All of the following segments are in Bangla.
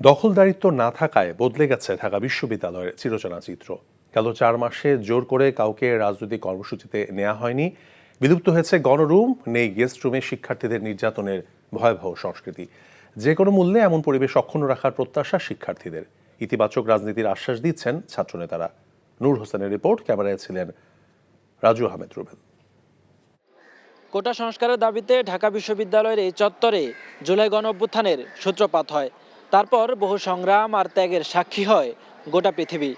দখলদারিত্ব না থাকায় বদলে গেছে ঢাকা বিশ্ববিদ্যালয়ের চিরচেনা চিত্র। গেল 4 মাসে জোর করে কাউকে রাজনৈতিক কর্মসূচিতে নেওয়া হয়নি। বিলুপ্ত হয়েছে গণরুম, নেই গেস্ট রুমে শিক্ষার্থীদের নির্যাতনের ভয়াবহ সংস্কৃতি। যে কোনো মূল্যে এমন পরিবেশ অক্ষুণ্ণ রাখার প্রত্যাশা শিক্ষার্থীদের। ইতিবাচক রাজনীতির আশ্বাস দিচ্ছেন ছাত্রনেতারা। নূর হোসেনের রিপোর্ট, ক্যামেরায় ছিলেন রাজু আহমেদ রুবেল। কোটা সংস্কারের দাবিতে ঢাকা বিশ্ববিদ্যালয়ের এই চত্বরে জুলাই গণঅভ্যুত্থানের সূত্রপাত হয়। তারপর বহু সংগ্রাম আর ত্যাগের সাক্ষী হয় গোটা পৃথিবী।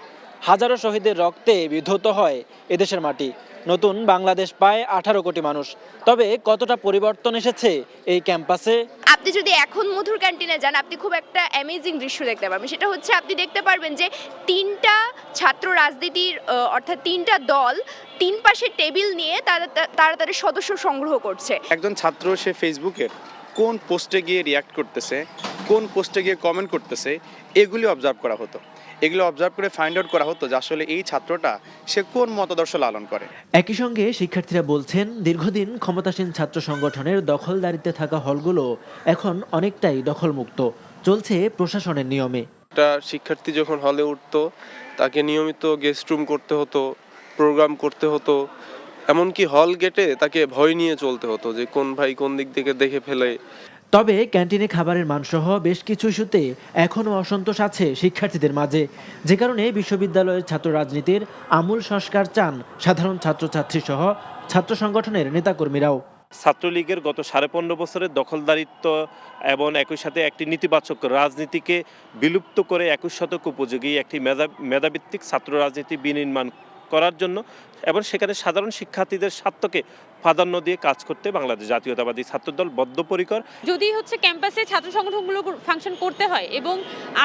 হাজারো শহীদের রক্তে বিধৌত হয় এদেশের মাটি। নতুন বাংলাদেশ পায় 18 কোটি মানুষ। তবে কতটা পরিবর্তন এসেছে এই ক্যাম্পাসে? আপনি যদি এখন মধুর ক্যান্টিনে যান, আপনি খুব একটা অ্যামেজিং দৃশ্য দেখতে পাবেন। সেটা হচ্ছে আপনি দেখতে পারবেন যে 3টা ছাত্র রাজনীতির অর্থাৎ 3টা দল 3 পাশে টেবিল নিয়ে তারা তাদের সদস্য সংগ্রহ করছে। একজন ছাত্র সে ফেসবুকের কোন পোস্টে গিয়ে রিয়াক্ট করতেছে, কোন পোস্টে গিয়ে কমেন্ট করতেছে, এগুলি অবজার্ভ করা হতো। এগুলো অবজার্ভ করে ফাইন্ড আউট করা হতো যে আসলে এই ছাত্রটা সে কোন মতাদর্শ লালন করে। একই সঙ্গে শিক্ষার্থীরা বলছেন, দীর্ঘদিন ক্ষমতাসীন ছাত্র সংগঠনের দখলদারিতে থাকা হলগুলো এখন অনেকটাই দখলমুক্ত, চলছে প্রশাসনের নিয়মে। একটা শিক্ষার্থী যখন হলে উঠতো তাকে নিয়মিত গেস্ট রুম করতে হতো, প্রোগ্রাম করতে হতো, এমনকি হল গেটে তাকে ভয় নিয়ে চলতে হতো যে কোন ভাই কোন দিক থেকে দেখে ফেলে। তবে ক্যান্টিনে খাবারের মানসহ বেশ কিছু ইস্যুতে এখনও অসন্তোষ আছে শিক্ষার্থীদের মাঝে, যে কারণে বিশ্ববিদ্যালয়ের ছাত্র রাজনীতির আমূল সংস্কার চান সাধারণ ছাত্রছাত্রী সহ ছাত্র সংগঠনের নেতাকর্মীরাও। ছাত্রলীগের গত 15.5 বছরের দখলদারিত্ব এবং একই সাথে একটি নেতিবাচক রাজনীতিকে বিলুপ্ত করে 21 শতক উপযোগী একটি মেধাভিত্তিক ছাত্র রাজনীতি বিনির্মাণ করার জন্য এবং সেখানে সাধারণ শিক্ষার্থীদের স্বার্থকে প্রাধান্য দিয়ে কাজ করতে বাংলাদেশ জাতীয়তাবাদী ছাত্রদল বদ্ধপরিকর। যদি ক্যাম্পাসে ছাত্র সংগঠনগুলো ফাংশন করতে হয় এবং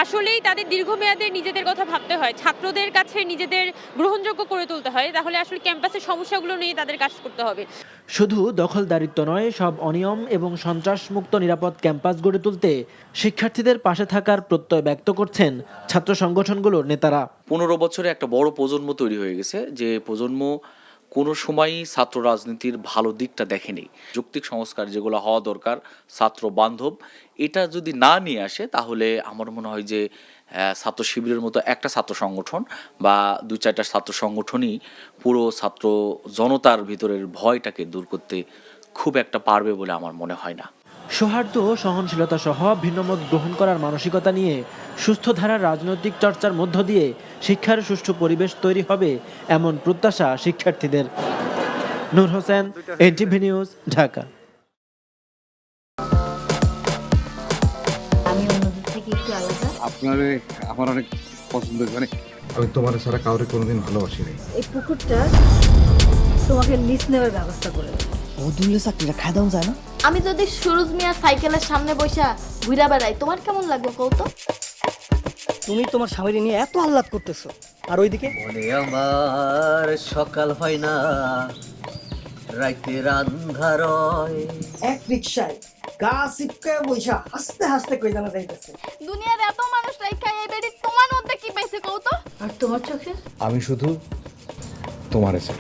আসলেই তাদের দীর্ঘমেয়াদে নিজেদের কথা ভাবতে হয়, ছাত্রদের কাছে নিজেদের গ্রহণযোগ্য করে তুলতে হয়, তাহলে আসলে ক্যাম্পাসের সমস্যাগুলো নিয়ে তাদের কাজ করতে হবে। শুধু দখলদারিত্ব নয়, সব অনিয়ম এবং সন্ত্রাসমুক্ত নিরাপদ ক্যাম্পাস গড়ে তুলতে শিক্ষার্থীদের পাশে থাকার প্রত্যয় ব্যক্ত করছেন ছাত্র সংগঠনগুলোর নেতারা। 15 বছরে একটা বড় প্রজন্ম তৈরি হয়ে গেছে, যে প্রজন্ম কোনো সময়ই ছাত্র রাজনীতির ভালো দিকটা দেখেনি। যৌক্তিক সংস্কার যেগুলো হওয়া দরকার, ছাত্র বান্ধব, এটা যদি না নিয়ে আসে তাহলে আমার মনে হয় যে ছাত্র শিবিরের মতো একটা ছাত্র সংগঠন বা 2-4টা ছাত্র সংগঠনই পুরো ছাত্র জনতার ভিতরের ভয়টাকে দূর করতে খুব একটা পারবে বলে আমার মনে হয় না। সৌহার্দ্য, সহনশীলতা সহ ভিন্নমত গ্রহণ করার মানসিকতা নিয়ে সুস্থ ধারার রাজনৈতিক চর্চার মধ্য দিয়ে শিক্ষার সুষ্ঠু পরিবেশ তৈরি হবে, এমন প্রত্যাশা শিক্ষার্থীদের। নূর হোসেন, এনটিভি নিউজ, ঢাকা। আমি অন্যদের থেকে একটু আলাদা। আমার অনেক পছন্দ, মানে আমি তোমার ছাড়া কাউরে কোনোদিন ভালোবাসিনি। এই পুকুরটা তোমাকে লিজ নেওয়ার ব্যবস্থা করে দেবো। বদুল্লে চাকরিটা খাই দাও যায় না। আমি যদি সুরজ মিয়ার সাইকেলের সামনে বসা ঘুরা বেড়াই, তোমার কেমন লাগবে কৌতো? তুমি তোমার স্বামীর নিয়ে এত আহ্লাদ করতেছো, আর ওইদিকে বলে আমার সকাল হয় না, রাইতের আন্ধার হয়। এক রিকশায় গা চিপকায় বইসা হাসতে হাসতে কই জানা যাইতেছে। দুনিয়ার এত মানুষ রাইখা এই বেডি তোমার মধ্যে কি পাইছে কৌতো? আর তোমার চোখে? আমি শুধু তোমারে চাই।